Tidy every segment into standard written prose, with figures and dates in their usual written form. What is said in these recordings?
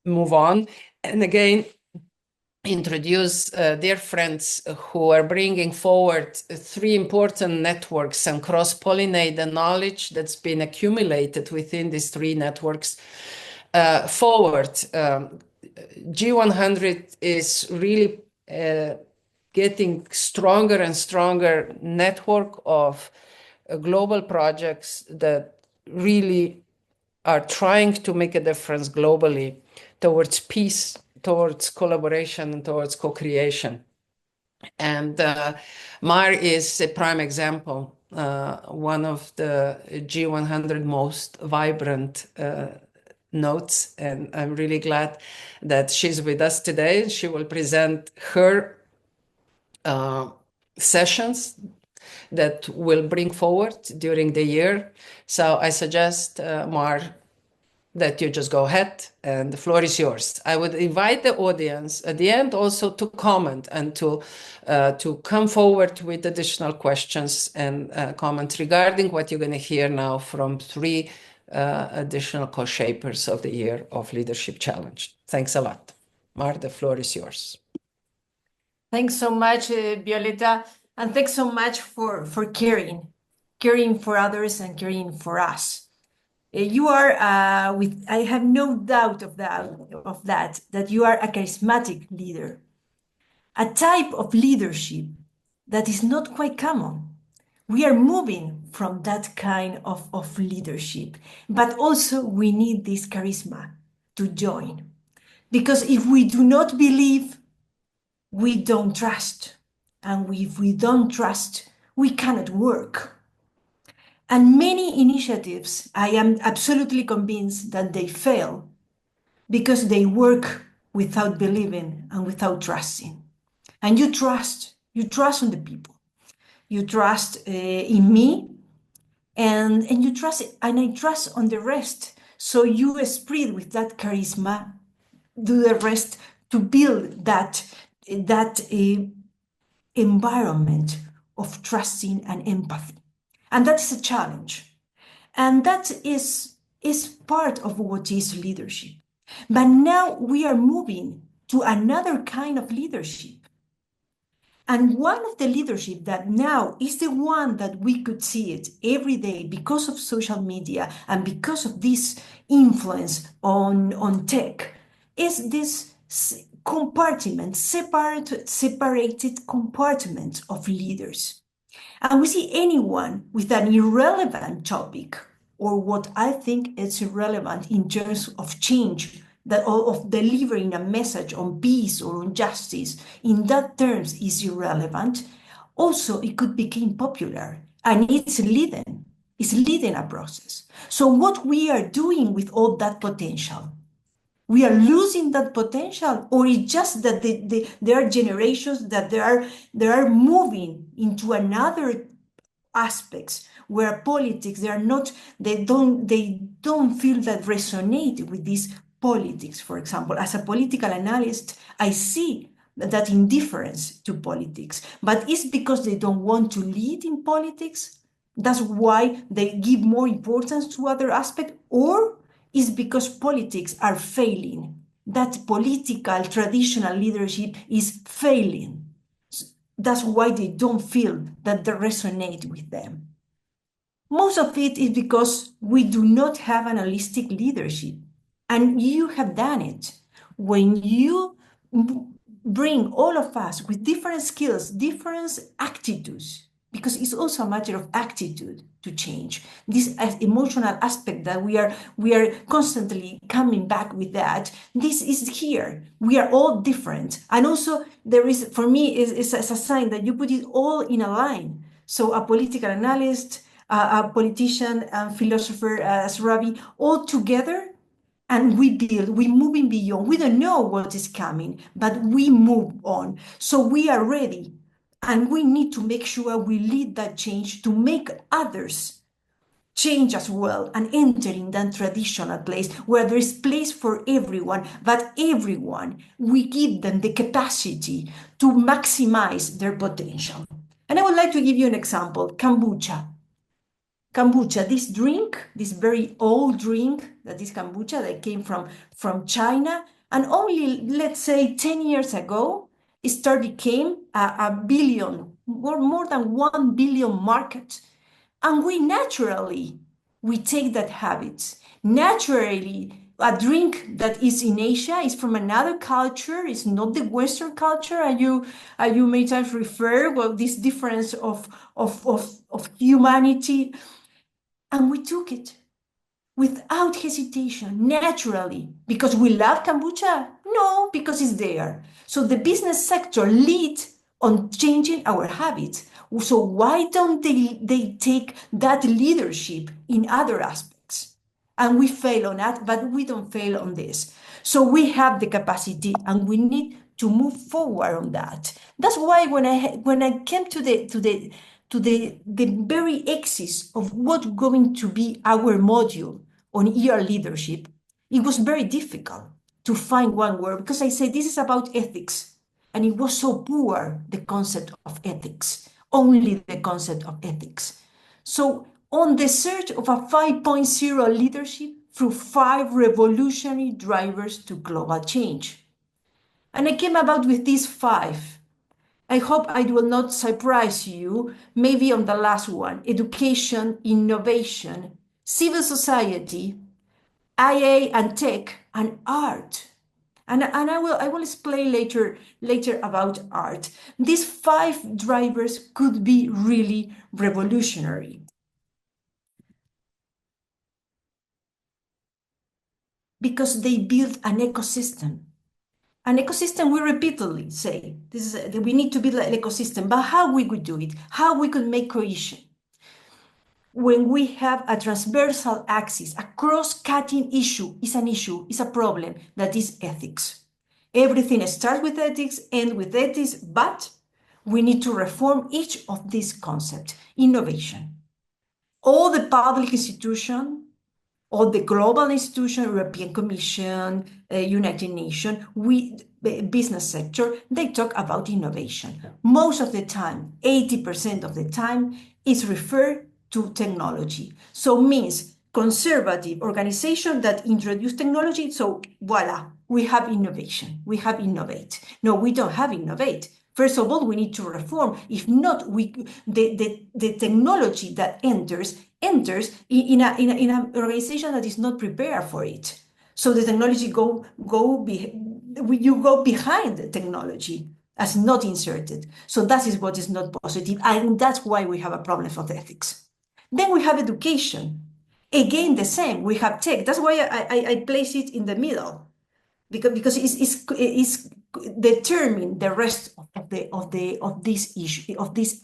move on and again introduce dear friends who are bringing forward three important networks and cross-pollinate the knowledge that's been accumulated within these three networks forward. G100 is really getting stronger and stronger network of global projects that really are trying to make a difference globally towards peace, towards collaboration, and towards co-creation. And Mar is a prime example, one of the G100 most vibrant notes. And I'm really glad that she's with us today. She will present her sessions that will bring forward during the year. So I suggest, Mar, that you just go ahead and the floor is yours. I would invite the audience at the end also to comment and to come forward with additional questions and comments regarding what you're going to hear now from three additional co-shapers of the Year of Leadership Challenge. Thanks a lot. Mar, the floor is yours. Thanks so much, Violeta, and thanks so much for caring for others and caring for us. You are, I have no doubt of that you are a charismatic leader, a type of leadership that is not quite common. We are moving from that kind of leadership, but also we need this charisma to join. Because if we do not believe, we don't trust. And if we don't trust, we cannot work. And many initiatives, I am absolutely convinced that they fail because they work without believing and without trusting. And you trust on the people. You trust in me, and you trust, and I trust on the rest. So you spread with that charisma, do the rest to build that environment of trusting and empathy. And that's a challenge. And that is part of what is leadership. But now we are moving to another kind of leadership. And one of the leadership that now is the one that we could see it every day because of social media and because of this influence on tech is this compartment, separated compartments of leaders. And we see anyone with an irrelevant topic or what I think is irrelevant in terms of change, that of delivering a message on peace or on justice, in that terms is irrelevant. Also, it could become popular and it's leading a process. So what we are doing with all that potential, we are losing that potential, or it's just that there are generations that they are moving into another aspects where politics they don't feel that resonate with these politics. For example, as a political analyst, I see that indifference to politics, but it's because they don't want to lead in politics. That's why they give more importance to other aspects, or is because politics are failing. That political traditional leadership is failing. That's why they don't feel that they resonate with them. Most of it is because we do not have an holistic leadership. And you have done it. When you bring all of us with different skills, different attitudes, because it's also a matter of attitude to change. This emotional aspect that we are constantly coming back with that. This is here. We are all different. And also there is, for me, is a sign that you put it all in a line. So a political analyst, a politician, a philosopher, as Ravi, all together, and we build, we're moving beyond. We don't know what is coming, but we move on. So we are ready. And we need to make sure we lead that change to make others change as well and enter in that traditional place where there is place for everyone, but everyone, we give them the capacity to maximize their potential. And I would like to give you an example, kombucha. Kombucha, this drink, this very old drink that is kombucha, that came from China. And only, let's say, 10 years ago, it became a billion, more than 1 billion market. And we take that habit. Naturally, a drink that is in Asia is from another culture, it's not the Western culture, and you many times refer, well, this difference of humanity. And we took it without hesitation, naturally, because we love kombucha? No, because it's there. So the business sector leads on changing our habits. So why don't they take that leadership in other aspects? And we fail on that, but we don't fail on this. So we have the capacity, and we need to move forward on that. That's why when I came to the very axis of what's going to be our module on ER leadership, it was very difficult to find one word, because I said this is about ethics, and it was so poor, the concept of ethics, only the concept of ethics. So on the search of a 5.0 leadership through 5 revolutionary drivers to global change. And I came about with these 5. I hope I will not surprise you, maybe on the last one: education, innovation, civil society, IA and tech, and art. And I will explain later about art. These 5 drivers could be really revolutionary. Because they build an ecosystem. An ecosystem, we repeatedly say, we need to build an ecosystem, but how we could do it, how we could make cohesion. When we have a transversal axis, a cross-cutting issue is a problem that is ethics. Everything starts with ethics, ends with ethics, but we need to reform each of these concepts. Innovation. All the public institutions, all the global institutions, European Commission, United Nations, business sector, they talk about innovation. Most of the time, 80% of the time, is referred to technology. So means conservative organization that introduce technology. So voila, we have innovation, we have innovate. No, we don't have innovate. First of all, we need to reform. If not, the technology that enters in an organization that is not prepared for it. So the technology you go behind the technology as not inserted. So that is what is not positive, and that's why we have a problem of ethics. Then we have education. Again, the same. We have tech. That's why I place it in the middle, because it's determine the rest of this issue, of these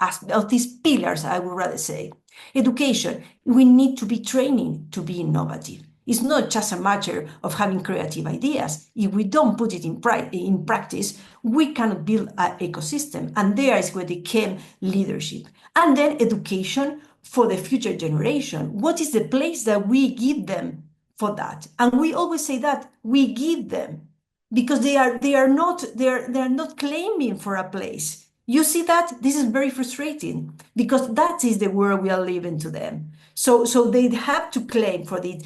pillars. I would rather say education. We need to be training to be innovative. It's not just a matter of having creative ideas. If we don't put it in practice, we cannot build an ecosystem. And there is where they came leadership. And then education for the future generation. What is the place that we give them for that? And we always say that we give them, because they are not claiming for a place. You see that? This is very frustrating, because that is the world we are living to them. So they have to claim for it.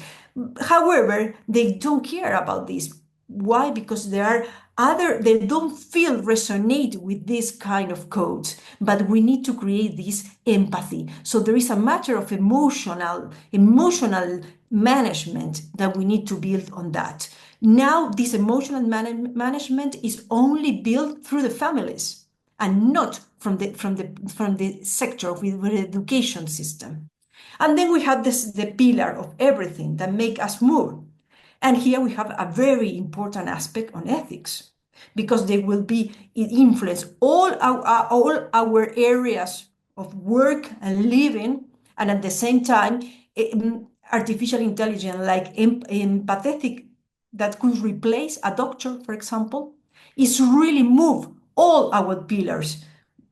However, they don't care about this. Why? Because they don't feel resonate with this kind of codes, but we need to create this empathy. So there is a matter of emotional management that we need to build on that. Now, this emotional management is only built through the families and not from the sector of the education system. And then we have the pillar of everything that make us move. And here we have a very important aspect on ethics, because they will influence all our areas of work and living, and at the same time, artificial intelligence, like empathetic, that could replace a doctor, for example, is really move all our pillars.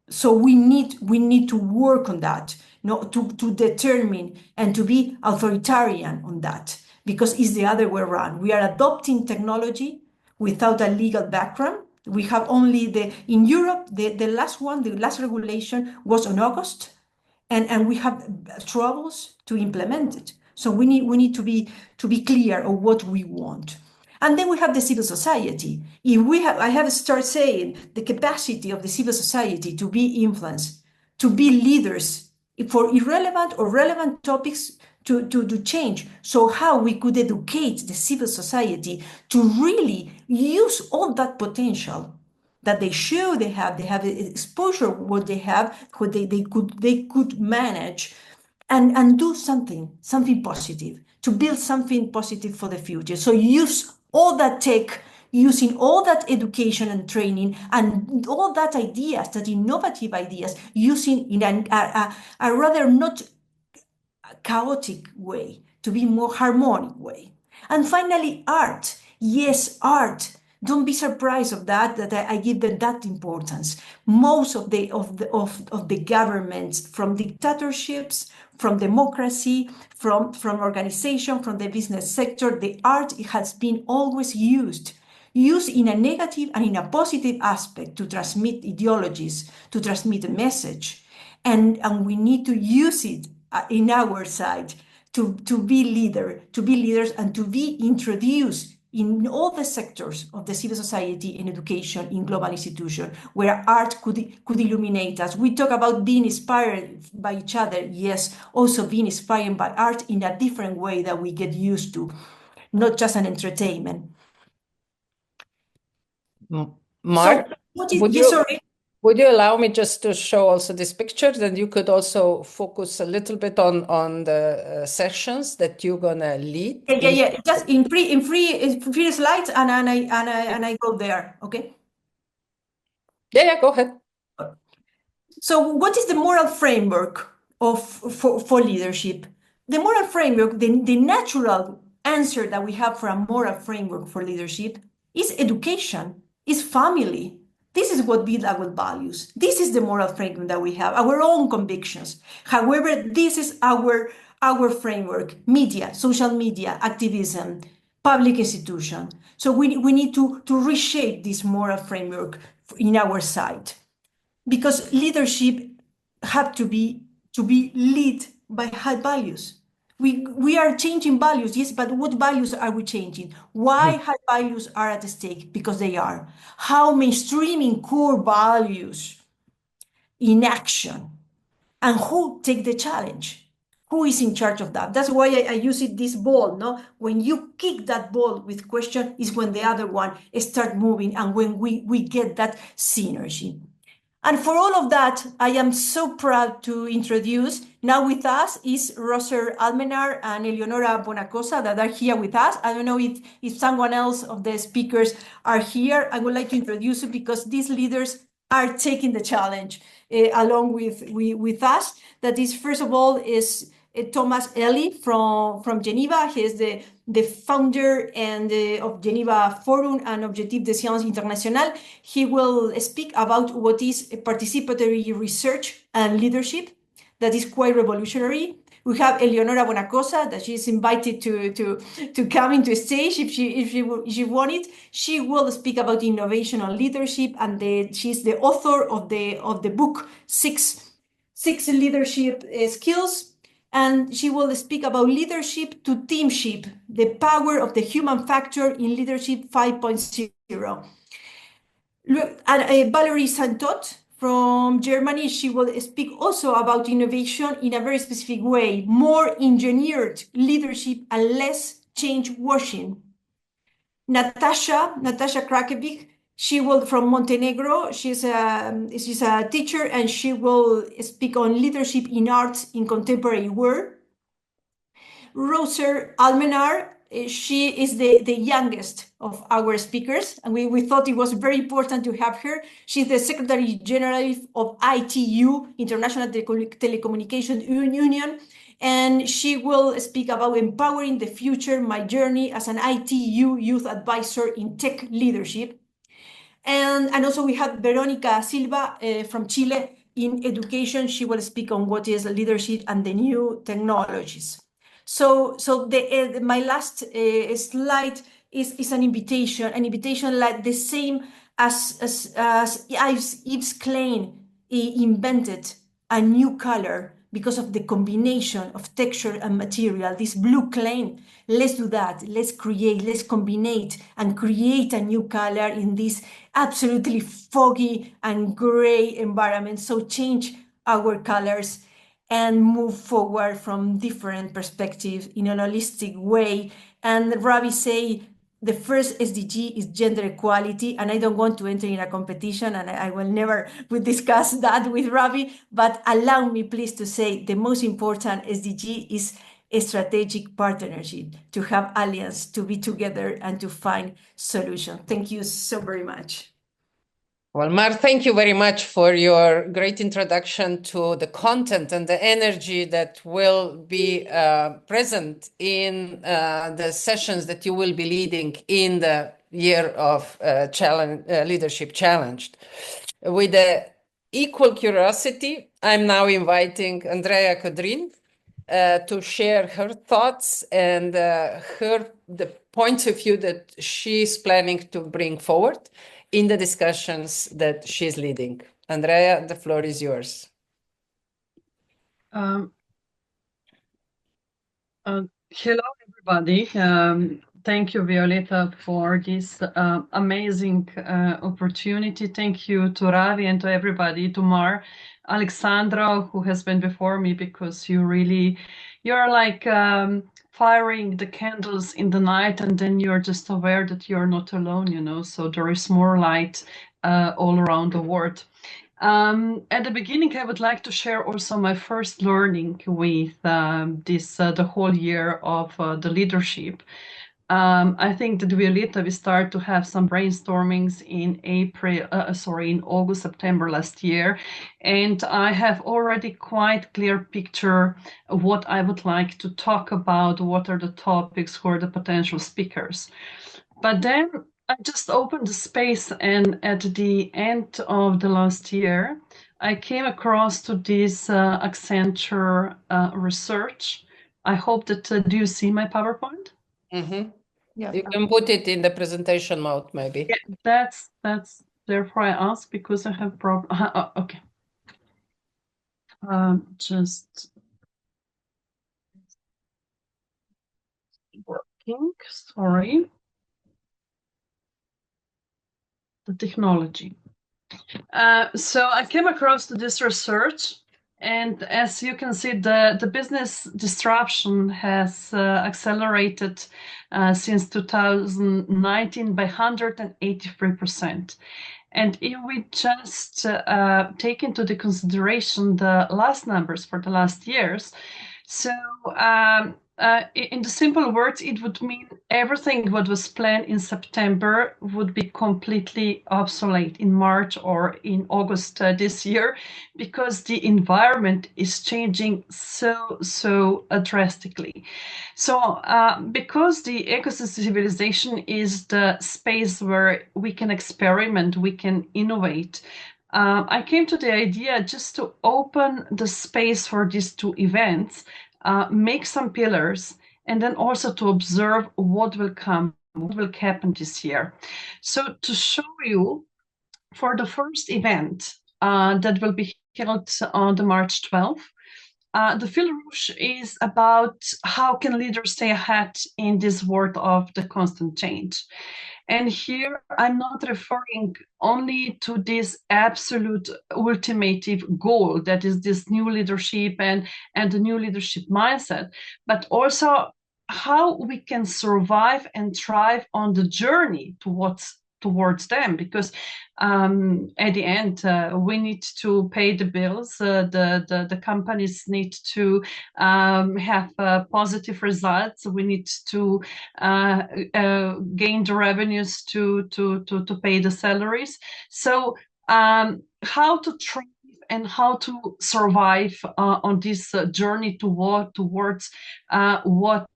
So we need to work on that, to determine and to be authoritarian on that, because it's the other way around. We are adopting technology without a legal background. We have only in Europe, the last regulation was on August, and we have troubles to implement it. So we need to be clear of what we want. And then we have the civil society. I have to start saying the capacity of the civil society to be influenced, to be leaders for irrelevant or relevant topics to change. So how we could educate the civil society to really use all that potential that they show they have exposure, what they have, what they could manage, and do something positive, to build something positive for the future. So use all that tech, using all that education and training and all that ideas, that innovative ideas, using in a rather not chaotic way, to be more harmonic way. And finally, art. Yes, art. Don't be surprised of that I give them that importance. Most of the governments, from dictatorships, from democracy, from organization, from the business sector, the art has been always used in a negative and in a positive aspect to transmit ideologies, to transmit a message. And we need to use it in our side to be leaders and to be introduced in all the sectors of the civil society, in education, in global institutions, where art could illuminate us. We talk about being inspired by each other, yes, also being inspired by art in a different way that we get used to, not just an entertainment. Mar, So, would you allow me just to show also this picture? Then you could also focus a little bit on the sessions that you're gonna lead. Yeah. Just in free slides, and I go there. Okay. Yeah. Go ahead. So, what is the moral framework for leadership? The moral framework, the natural answer that we have for a moral framework for leadership is education, is family. This is what builds our values. This is the moral framework that we have, our own convictions. However, this is our framework: media, social media, activism, public institution. So we need to reshape this moral framework in our side, because leadership have to be led by high values. We are changing values, yes, but what values are we changing? Why high values are at stake? Because they are. How mainstreaming core values in action, and who take the challenge? Who is in charge of that? That's why I use this ball. No, when you kick that ball with question, is when the other one start moving, and when we get that synergy. And for all of that, I am so proud to introduce, now with us is Roser Almenar and Eleonora Bonacosa, that are here with us. I don't know if someone else of the speakers are here. I would like to introduce you, because these leaders are taking the challenge along with us. That is, first of all, is Thomas Eli from Geneva. He is the founder of Geneva Forum and Objectif de Sciences Internationales. He will speak about what is participatory research and leadership. That is quite revolutionary. We have Eleonora Bonacosa, that she is invited to come into stage if she wanted. She will speak about innovation and leadership, and she's the author of the book Six Leadership Skills. And she will speak about leadership to teamship, the power of the human factor in Leadership 5.0. And Valerie Santot from Germany, she will speak also about innovation in a very specific way: more engineered leadership and less change washing. Natasha Krakovic, she will, from Montenegro. She's a teacher, and she will speak on leadership in arts in contemporary world. Roser Almenar, she is the youngest of our speakers, and we thought it was very important to have her. She's the Secretary General of ITU, International Telecommunication Union, and she will speak about empowering the future, my journey as an ITU youth advisor in tech leadership. And also we have Veronica Silva from Chile in education. She will speak on what is leadership and the new technologies. So my last slide is an invitation like the same as Yves Klein invented a new color because of the combination of texture and material, this blue clay. Let's do that. Let's create, let's combine and create a new color in this absolutely foggy and gray environment. So change our colors and move forward from different perspectives in a holistic way. And Ravi say the first SDG is gender equality, and I don't want to enter in a competition, and I will never would discuss that with Ravi, but allow me please to say the most important SDG is a strategic partnership, to have alliance, to be together and to find solutions. Thank you so very much. Well, Mar, thank you very much for your great introduction to the content and the energy that will be present in the sessions that you will be leading in the year of Leadership Challenged. With the equal curiosity, I'm now inviting Andreja Kodrin to share her thoughts and the points of view that she's planning to bring forward in the discussions that she's leading. Andreja, the floor is yours. Hello, everybody. Thank you, Violeta, for this amazing opportunity. Thank you to Ravi and to everybody, to Mar, Alexandra, who has been before me, because you're like firing the candles in the night, and then you're just aware that you're not alone, you know, so there is more light all around the world. At the beginning, I would like to share also my first learning with the whole year of the leadership. I think that we start to have some brainstormings in August, September last year, and I have already quite clear picture of what I would like to talk about, what are the topics, who are the potential speakers. But then I just opened the space, and at the end of the last year, I came across to this Accenture research. I hope that, do you see my PowerPoint? Mm-hmm. Yeah. You can put it in the presentation mode, maybe. Yeah, that's therefore I ask, because I have problem. Okay. Just working. Sorry. The technology. So I came across to this research, and as you can see, the business disruption has accelerated since 2019 by 183%. And if we just take into the consideration the last numbers for the last years, so in the simple words, it would mean everything what was planned in September would be completely obsolete in March or in August this year, because the environment is changing so drastically. So because the Ecocivilisation is the space where we can experiment, we can innovate, I came to the idea just to open the space for these two events, make some pillars, and then also to observe what will happen this year. So to show you, for the first event that will be held on the March 12th, the fil rouge is about how can leaders stay ahead in this world of the constant change. And here I'm not referring only to this absolute ultimative goal, that is this new leadership and the new leadership mindset, but also how we can survive and thrive on the journey towards them, because at the end we need to pay the bills, the companies need to have positive results, we need to gain the revenues to pay the salaries. So how to thrive and how to survive on this journey towards what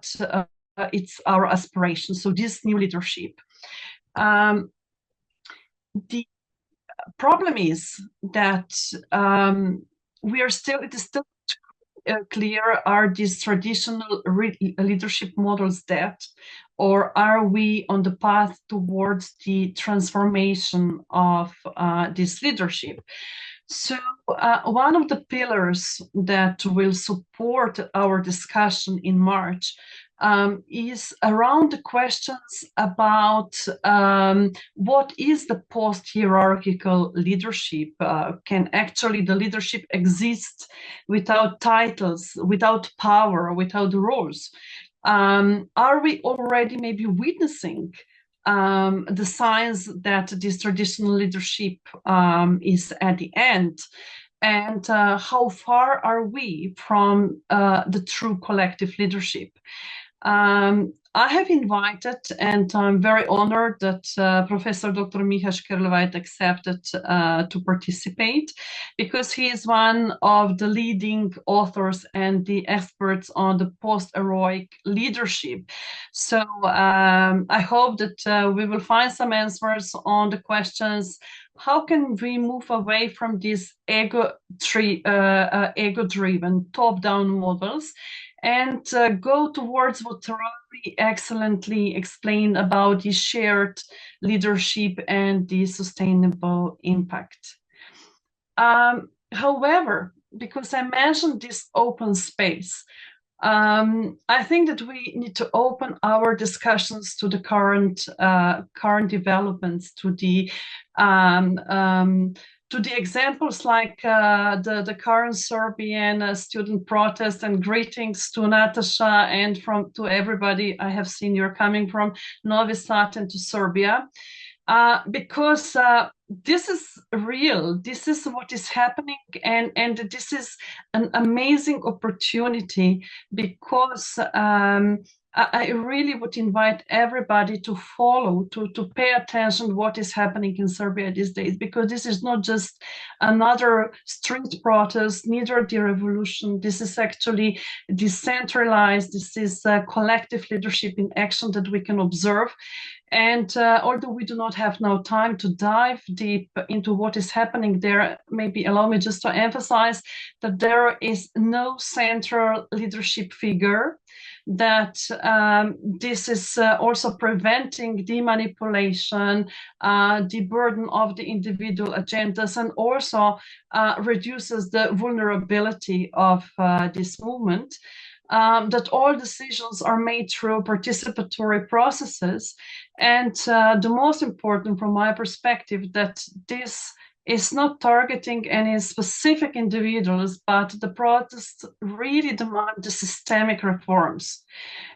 it's our aspiration, so this new leadership. The problem is that it is still clear, are these traditional leadership models dead, or are we on the path towards the transformation of this leadership? So one of the pillars that will support our discussion in March is around the questions about what is the post-hierarchical leadership? Can actually the leadership exist without titles, without power, without roles? Are we already maybe witnessing the signs that this traditional leadership is at the end? And how far are we from the true collective leadership? I have invited, and I'm very honored that Professor Dr. Miha Škerlovait accepted to participate, because he is one of the leading authors and the experts on the post-heroic leadership. So I hope that we will find some answers on the questions: how can we move away from these ego-driven top-down models and go towards what Ravi excellently explained about the shared leadership and the sustainable impact. However, because I mentioned this open space, I think that we need to open our discussions to the current developments, to the examples like the current Serbian student protest. And greetings to Natasha and to everybody. I have seen you're coming from Novi Sad and to Serbia. Because this is real, this is what is happening, and this is an amazing opportunity, because I really would invite everybody to follow, to pay attention what is happening in Serbia these days, because this is not just another street protest, neither the revolution. This is actually decentralized, this is collective leadership in action that we can observe. And although we do not have now time to dive deep into what is happening there, maybe allow me just to emphasize that there is no central leadership figure, that this is also preventing the manipulation, the burden of the individual agendas, and also reduces the vulnerability of this movement. That all decisions are made through participatory processes. And the most important from my perspective, that this is not targeting any specific individuals, but the protests really demand the systemic reforms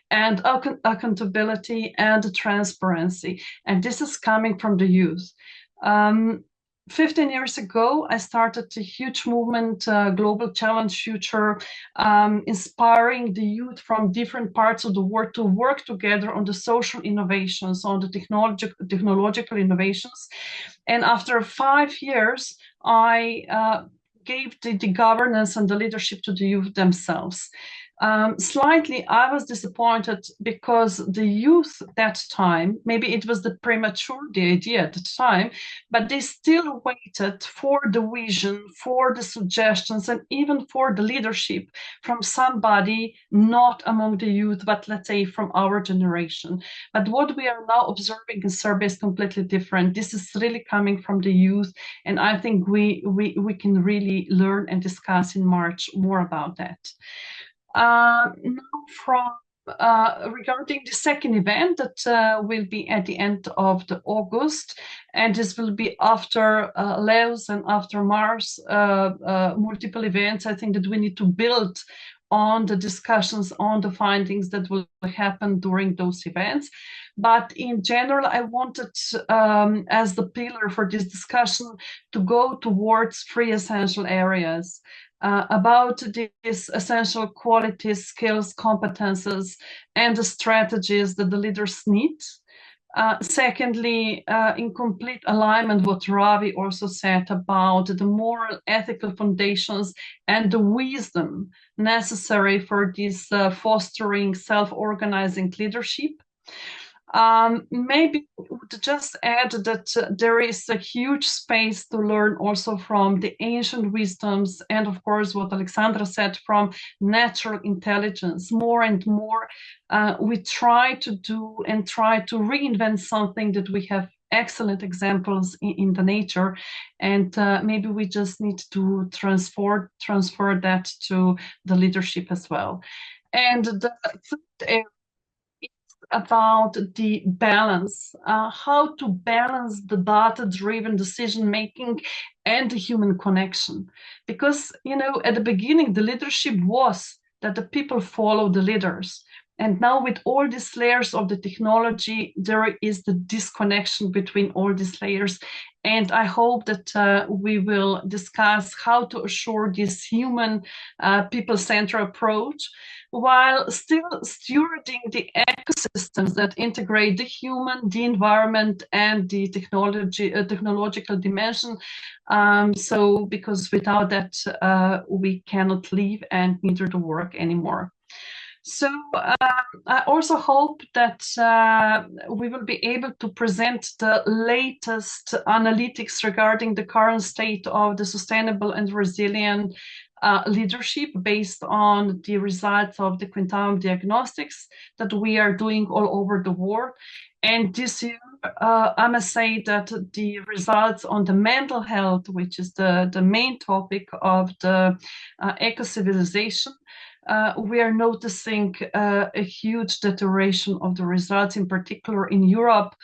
and accountability and transparency. And this is coming from the youth. 15 years ago, I started a huge movement, Global Challenge Future, inspiring the youth from different parts of the world to work together on the social innovations, on the technological innovations. And after 5 years, I gave the governance and the leadership to the youth themselves. Slightly, I was disappointed, because the youth that time, maybe it was the idea at the time, but they still waited for the vision, for the suggestions, and even for the leadership from somebody not among the youth, but let's say from our generation. But what we are now observing in Serbia is completely different. This is really coming from the youth, and I think we can really learn and discuss in March more about that. Now, regarding the second event that will be at the end of August, and this will be after Leos and after Mars, multiple events. I think that we need to build on the discussions, on the findings that will happen during those events. But in general, I wanted, as the pillar for this discussion, to go towards 3 essential areas. About these essential qualities, skills, competences, and the strategies that the leaders need. Secondly, in complete alignment with what Ravi also said about the moral, ethical foundations and the wisdom necessary for this fostering self-organizing leadership. Maybe to just add that there is a huge space to learn also from the ancient wisdoms, and of course what Alexandra said, from natural intelligence. More and more we try to do and try to reinvent something that we have excellent examples in the nature, and maybe we just need to transfer that to the leadership as well. And the third area about the balance, how to balance the data-driven decision-making and the human connection. Because, at the beginning, the leadership was that the people follow the leaders. And now with all these layers of the technology, there is the disconnection between all these layers. And I hope that we will discuss how to assure this human people-centered approach while still stewarding the ecosystems that integrate the human, the environment, and the technological dimension. Because without that, we cannot live and neither to work anymore. So I also hope that we will be able to present the latest analytics regarding the current state of the sustainable and resilient leadership based on the results of the quantum diagnostics that we are doing all over the world. And this year, I must say that the results on the mental health, which is the main topic of the Ecocivilisation, we are noticing a huge deterioration of the results, in particular in Europe.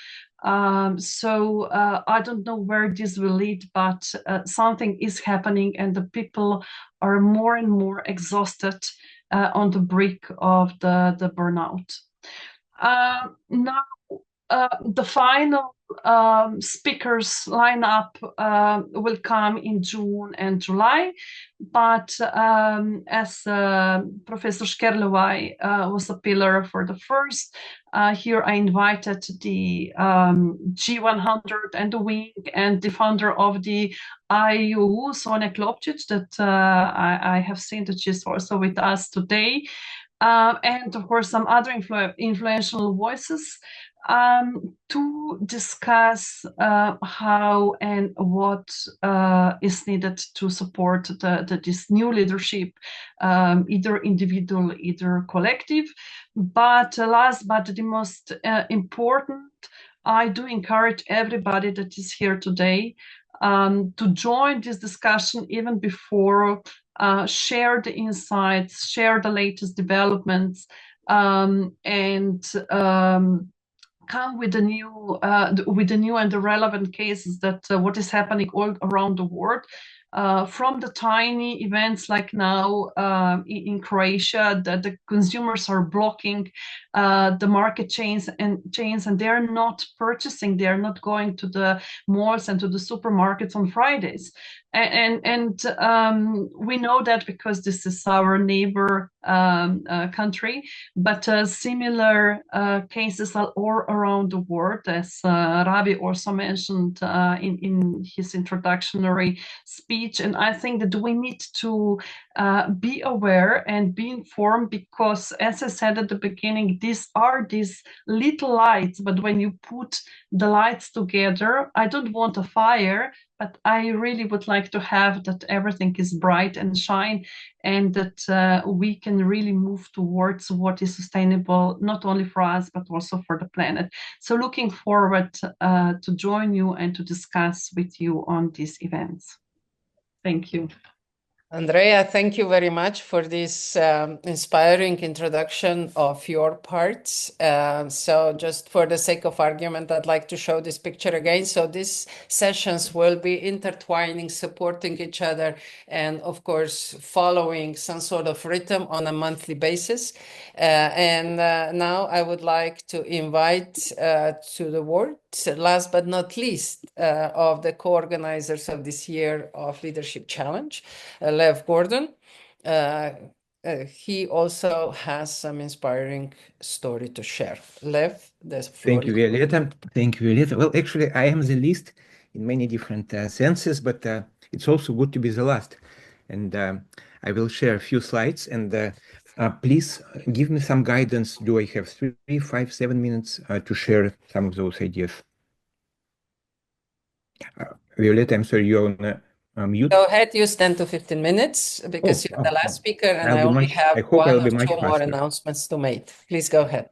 So I don't know where this will lead, but something is happening and the people are more and more exhausted on the brink of the burnout. Now, the final speakers lineup will come in June and July, but as Professor Skerlewaj was a pillar for the first, here I invited the G100 and the Wing and the founder of the IUU, Sonja Klopčić, that I have seen that she's also with us today, and of course some other influential voices, to discuss how and what is needed to support this new leadership, either individual, either collective. But last but the most important, I do encourage everybody that is here today to join this discussion even before, share the insights, share the latest developments, and come with the new and the relevant cases that what is happening all around the world, from the tiny events like now in Croatia, that the consumers are blocking the market chains and they're not purchasing, they're not going to the malls and to the supermarkets on Fridays. And we know that because this is our neighbor country, but similar cases are all around the world, as Ravi also mentioned in his introductory speech. And I think that we need to be aware and be informed, because as I said at the beginning, these little lights, but when you put the lights together, I don't want a fire, but I really would like to have that everything is bright and shine, and that we can really move towards what is sustainable, not only for us, but also for the planet. So looking forward to join you and to discuss with you on these events. Thank you. Andreja, thank you very much for this inspiring introduction of your parts. So just for the sake of argument, I'd like to show this picture again. So these sessions will be intertwining, supporting each other, and of course, following some sort of rhythm on a monthly basis. Now I would like to invite to the word, last but not least, of the co-organizers of this year of Leadership Challenge, Lev Gordon. He also has some inspiring story to share. Lev, the floor. Thank you, Violeta. Thank you, Violeta. Well, actually, I am the least in many different senses, but it's also good to be the last. And I will share a few slides, and please give me some guidance. Do I have 3, 5, 7 minutes to share some of those ideas? Violeta, I'm sorry, you're on mute. Go ahead, use 10 to 15 minutes, because you're the last speaker, and I only have one or two more announcements to make. Please go ahead.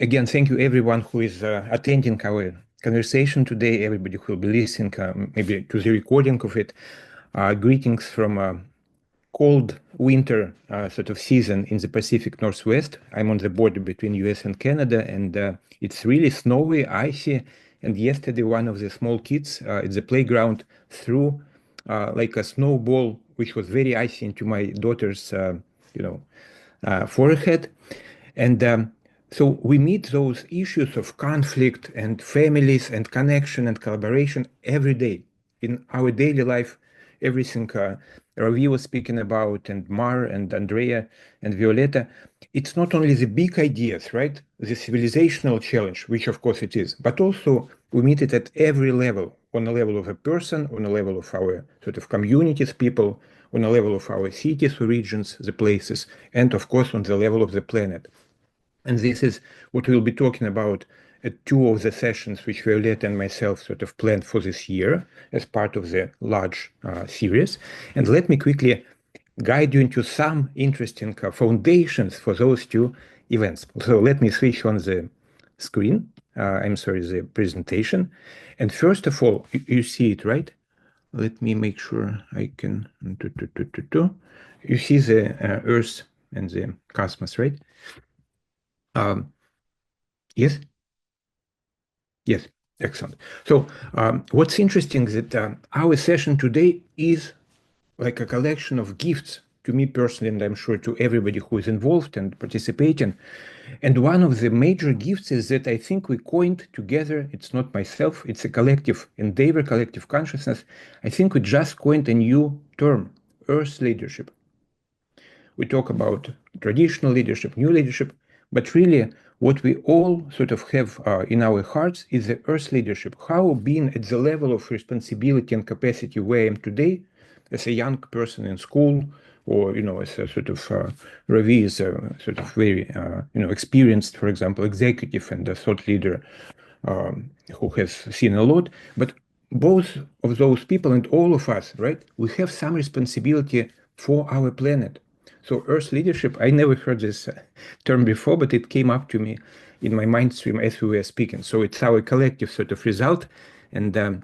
Again, thank you everyone who is attending our conversation today, everybody who will be listening maybe to the recording of it, greetings from cold winter sort of season in the Pacific Northwest. I'm on the border between US and Canada, and it's really snowy, icy. And yesterday, one of the small kids at the playground threw like a snowball, which was very icy, into my daughter's, forehead. And so we meet those issues of conflict and families and connection and collaboration every day in our daily life. Everything Ravi was speaking about, and Mar and Andreja and Violeta, it's not only the big ideas, right? The civilizational challenge, which of course it is, but also we meet it at every level, on a level of a person, on a level of our sort of communities, people, on a level of our cities or regions, the places, and of course on the level of the planet. And this is what we'll be talking about at two of the sessions which Violeta and myself sort of planned for this year as part of the large series. And let me quickly guide you into some interesting foundations for those two events. So let me switch on the screen. The presentation. And first of all, you see it, right? Let me make sure I can. You see the Earth and the cosmos, right? Yes? Yes, excellent. So what's interesting is that our session today is like a collection of gifts to me personally, and I'm sure to everybody who is involved and participating. And one of the major gifts is that I think we coined together, it's not myself, it's a collective endeavor, collective consciousness. I think we just coined a new term, Earth leadership. We talk about traditional leadership, new leadership, but really what we all sort of have in our hearts is the Earth leadership. How being at the level of responsibility and capacity where I am today, as a young person in school, or as a sort of Ravi is a sort of very experienced, for example, executive and a thought leader who has seen a lot. But both of those people and all of us, right, we have some responsibility for our planet. So Earth leadership, I never heard this term before, but it came up to me in my mind stream as we were speaking. So it's our collective sort of result. And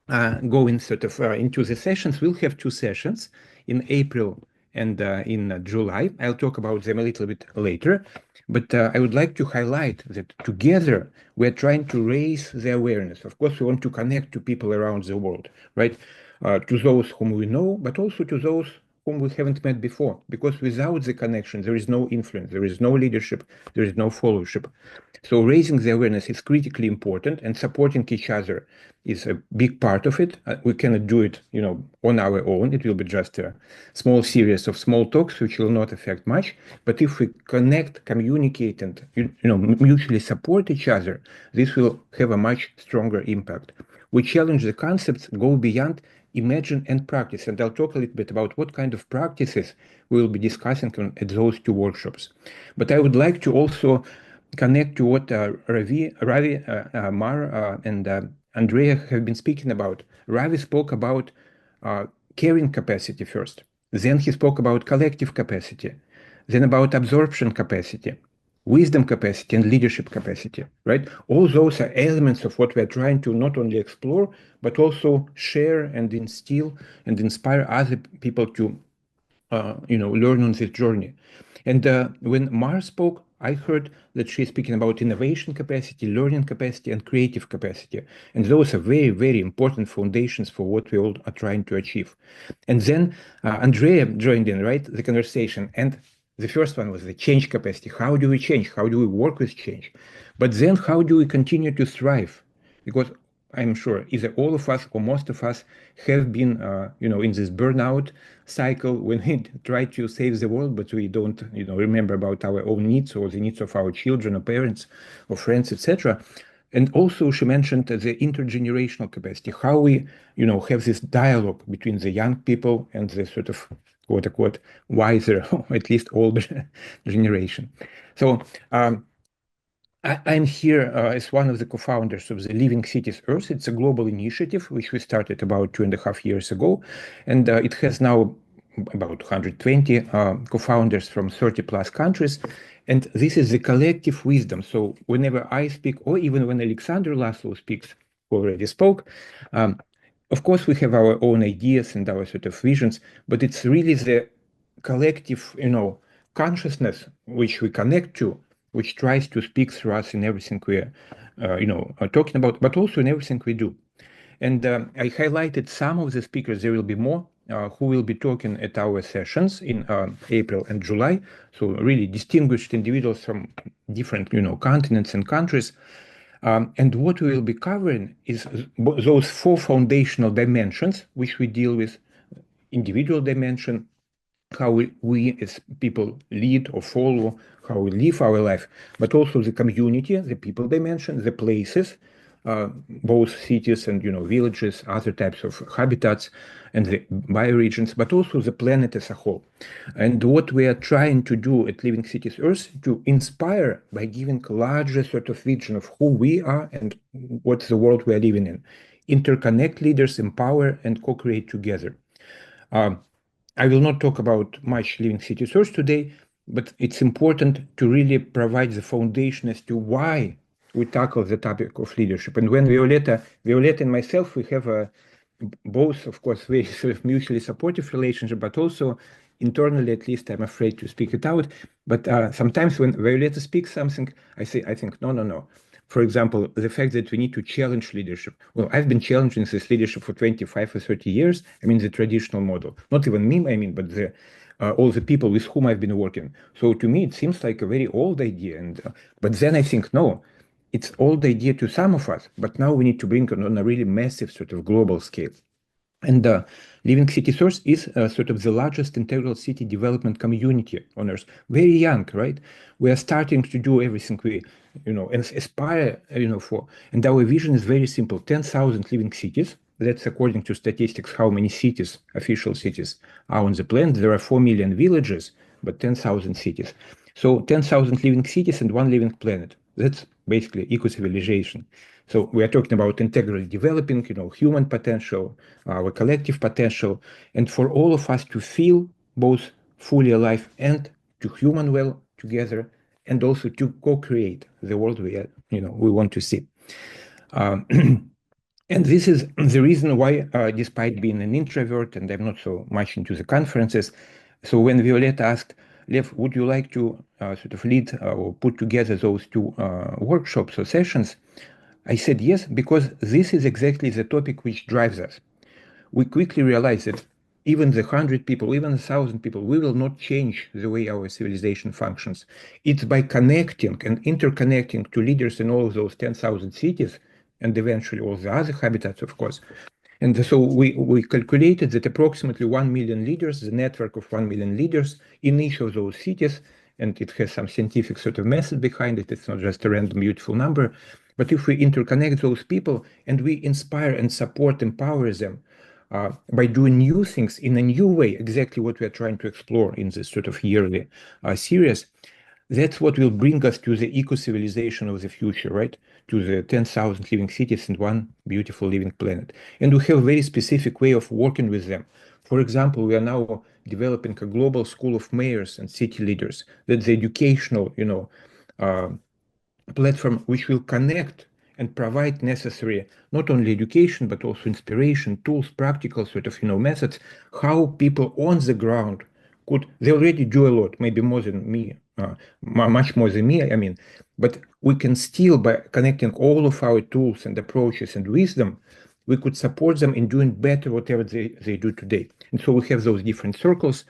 going sort of into the sessions, we'll have two sessions in April and in July. I'll talk about them a little bit later. But I would like to highlight that together we're trying to raise the awareness. Of course, we want to connect to people around the world, right? To those whom we know, but also to those whom we haven't met before, because without the connection, there is no influence, there is no leadership, there is no followership. So raising the awareness is critically important, and supporting each other is a big part of it. We cannot do it, on our own. It will be just a small series of small talks, which will not affect much. But if we connect, communicate, and mutually support each other, this will have a much stronger impact. We challenge the concepts, go beyond imagine and practice. And I'll talk a little bit about what kind of practices we will be discussing at those two workshops. But I would like to also connect to what Ravi, Mar, and Andreja have been speaking about. Ravi spoke about caring capacity first. Then he spoke about collective capacity. Then about absorption capacity, wisdom capacity, and leadership capacity, right? All those are elements of what we're trying to not only explore, but also share and instill and inspire other people to, learn on this journey. And when Mar spoke, I heard that she's speaking about innovation capacity, learning capacity, and creative capacity. And those are very, very important foundations for what we all are trying to achieve. And then Andreja joined in, right, the conversation. And the first one was the change capacity. How do we change? How do we work with change? But then how do we continue to thrive? Because I'm sure either all of us or most of us have been, in this burnout cycle when we try to save the world, but we don't, remember about our own needs or the needs of our children or parents or friends, etc. And also she mentioned the intergenerational capacity, how we, have this dialogue between the young people and the sort of quote unquote wiser, or at least older generation. So I'm here as one of the co-founders of the Living Cities Earth. It's a global initiative which we started about 2.5 years ago, and it has now about 120 co-founders from 30 plus countries. And this is the collective wisdom. So whenever I speak, or even when Alexander Laszlo speaks, who already spoke, of course, we have our own ideas and our sort of visions, but it's really the collective, consciousness which we connect to, which tries to speak through us in everything we're, are talking about, but also in everything we do. And I highlighted some of the speakers. There will be more who will be talking at our sessions in April and July. So really distinguished individuals from different, continents and countries. And what we will be covering is those four foundational dimensions which we deal with: individual dimension, how we as people lead or follow, how we live our life, but also the community, the people dimension, the places, both cities and villages, other types of habitats, and the bioregions, but also the planet as a whole. And what we are trying to do at Living Cities Earth to inspire by giving a larger sort of vision of who we are and what's the world we are living in. Interconnect leaders, empower, and co-create together. I will not talk about much Living Cities Earth today, but it's important to really provide the foundation as to why we tackle the topic of leadership. And when Violetta and myself, we have both, of course, very sort of mutually supportive relationship, but also internally, at least, I'm afraid to speak it out. But sometimes when Violetta speaks something, I think, no. For example, the fact that we need to challenge leadership. Well, I've been challenging this leadership for 25 or 30 years. I mean, the traditional model. Not even me, but all the people with whom I've been working. So to me, it seems like a very old idea. But then I think, no, it's old idea to some of us. But now we need to bring it on a really massive sort of global scale. And Living Cities Earth is sort of the largest integral city development community on Earth. Very young, right? We are starting to do everything we, aspire, for. And our vision is very simple: 10,000 living cities. That's according to statistics, how many cities, official cities, are on the planet. There are 4 million villages, but 10,000 cities. So 10,000 living cities and one living planet. That's basically Ecocivilisation. So we are talking about integrally developing, human potential, our collective potential, and for all of us to feel both fully alive and to human well together, and also to co-create the world we want to see. And this is the reason why, despite being an introvert and I'm not so much into the conferences, so when Violetta asked, Lev, would you like to sort of lead or put together those two workshops or sessions? I said yes, because this is exactly the topic which drives us. We quickly realized that even the 100 people, even 1,000 people, we will not change the way our civilization functions. It's by connecting and interconnecting to leaders in all of those 10,000 cities, and eventually all the other habitats, of course. And so we calculated that approximately 1 million leaders, the network of 1 million leaders in each of those cities, and it has some scientific sort of method behind it. It's not just a random beautiful number. But if we interconnect those people and we inspire and support, empower them by doing new things in a new way, exactly what we are trying to explore in this sort of yearly series, that's what will bring us to the eco-civilization of the future, right? To the 10,000 living cities and one beautiful living planet. And we have a very specific way of working with them. For example, we are now developing a global school of mayors and city leaders. That's the educational, platform which will connect and provide necessary not only education but also inspiration, tools, practical sort of methods, how people on the ground could. They already do a lot, maybe more than me, much more than me, I mean, but we can still, by connecting all of our tools and approaches and wisdom, we could support them in doing better whatever they do today. And so we have those different circles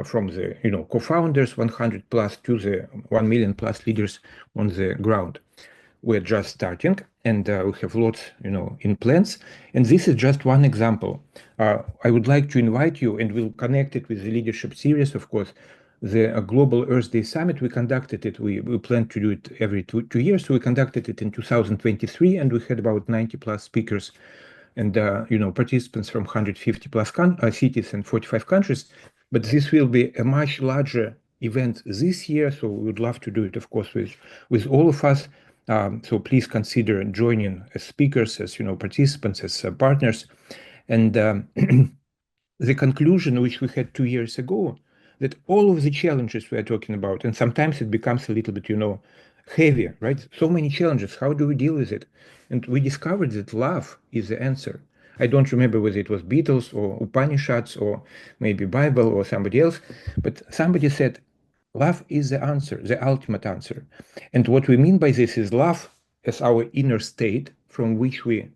from the co-founders 100 plus to the 1 million plus leaders on the ground. We're just starting, and we have lots in plans, and this is just one example. I would like to invite you, and we'll connect it with the leadership series, of course. The Global Earth Day Summit, we conducted it, we plan to do it every two years, so we conducted it in 2023, and we had about 90 plus speakers and participants from 150 plus cities and 45 countries. But this will be a much larger event this year, so we would love to do it, of course, with all of us. So please consider joining as speakers, as participants, as partners. And the conclusion which we had 2 years ago, that all of the challenges we are talking about, and sometimes it becomes a little bit, heavier, right? So many challenges. How do we deal with it? And we discovered that love is the answer. I don't remember whether it was Beatles or Upanishads or maybe Bible or somebody else, but somebody said, love is the answer, the ultimate answer. And what we mean by this is love as our inner state from which we,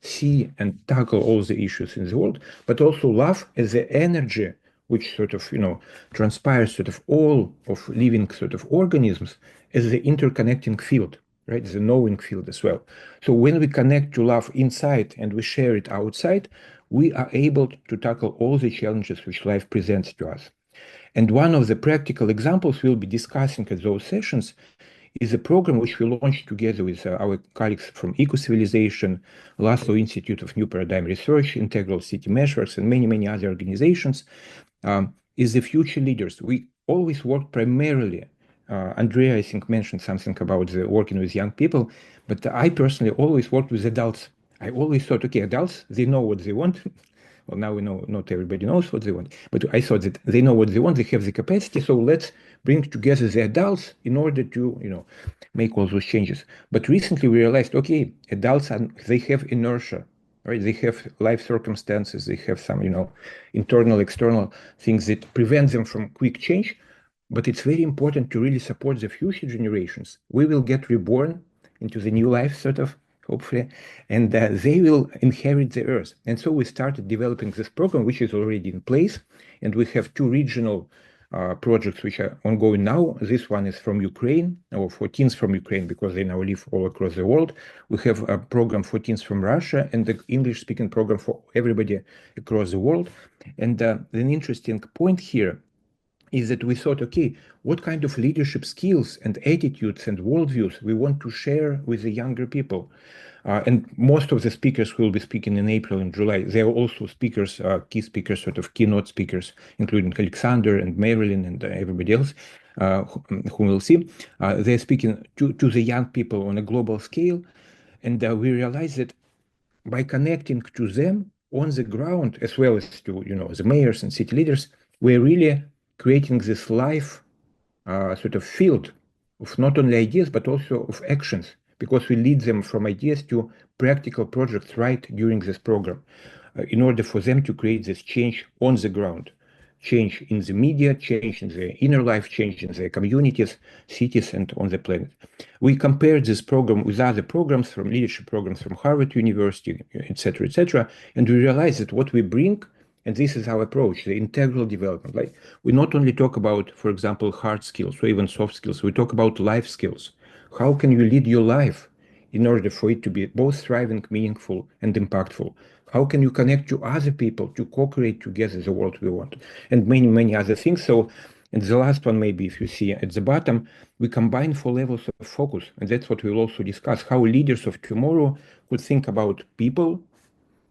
see and tackle all the issues in the world, but also love as the energy which sort of, transpires sort of all of living sort of organisms as the interconnecting field, right? The knowing field as well. So when we connect to love inside and we share it outside, we are able to tackle all the challenges which life presents to us. And one of the practical examples we'll be discussing at those sessions is a program which we launched together with our colleagues from Ecocivilisation, Laszlo Institute of New Paradigm Research, Integral City Measures, and many, many other organizations, is the future leaders. We always work primarily, Andreja, I think, mentioned something about the working with young people, but I personally always worked with adults. I always thought, okay, adults, they know what they want. Well, now we know not everybody knows what they want, but I thought that they know what they want, they have the capacity, so let's bring together the adults in order to, make all those changes. But recently we realized, okay, adults, they have inertia, right? They have life circumstances, they have some, internal, external things that prevent them from quick change. But it's very important to really support the future generations. We will get reborn into the new life, sort of, hopefully, and they will inherit the earth. And so we started developing this program, which is already in place. And we have 2 regional projects which are ongoing now. This one is from Ukraine, or 14th from Ukraine, because they now live all across the world. We have a program 14th from Russia, and the English-speaking program for everybody across the world. And an interesting point here is that we thought, okay, what kind of leadership skills and attitudes and worldviews we want to share with the younger people. And most of the speakers who will be speaking in April and July, they are also speakers, key speakers, sort of keynote speakers, including Alexander and Marilyn and everybody else whom we'll see. They're speaking to the young people on a global scale. And we realize that by connecting to them on the ground, as well as to, the mayors and city leaders, we're really creating this life sort of field of not only ideas, but also of actions, because we lead them from ideas to practical projects right during this program, in order for them to create this change on the ground, change in the media, change in the inner life, change in the communities, cities, and on the planet. We compared this program with other programs, from leadership programs from Harvard University, etc., and we realized that what we bring, and this is our approach, the integral development. Like, we not only talk about, for example, hard skills or even soft skills, we talk about life skills. How can you lead your life in order for it to be both thriving, meaningful, and impactful? How can you connect to other people to co-create together the world we want? And many, many other things. So, and the last one, maybe if you see at the bottom, we combine 4 levels of focus. And that's what we'll also discuss, how leaders of tomorrow could think about people,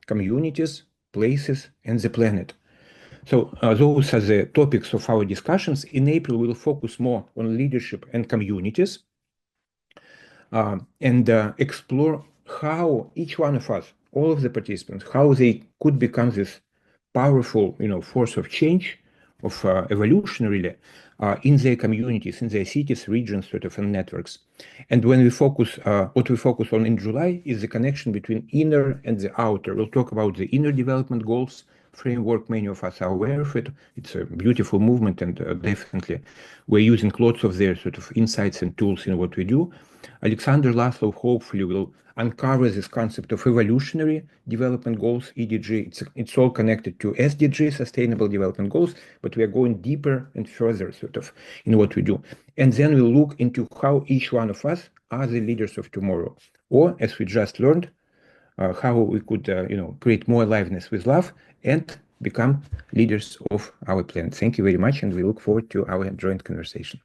communities, places, and the planet. So those are the topics of our discussions. In April, we'll focus more on leadership and communities, and explore how each one of us, all of the participants, how they could become this powerful, force of change, of evolution, really, in their communities, in their cities, regions, sort of, and networks. And when we focus, what we focus on in July is the connection between inner and the outer. We'll talk about the inner development goals framework. Many of us are aware of it. It's a beautiful movement, and definitely we're using lots of their sort of insights and tools in what we do. Alexander Laszlo hopefully will uncover this concept of evolutionary development goals, EDG. It's all connected to SDG, Sustainable Development Goals, but we are going deeper and further, sort of, in what we do. And then we'll look into how each one of us are the leaders of tomorrow, or, as we just learned, how we could, create more aliveness with love and become leaders of our planet. Thank you very much, and we look forward to our joint conversation.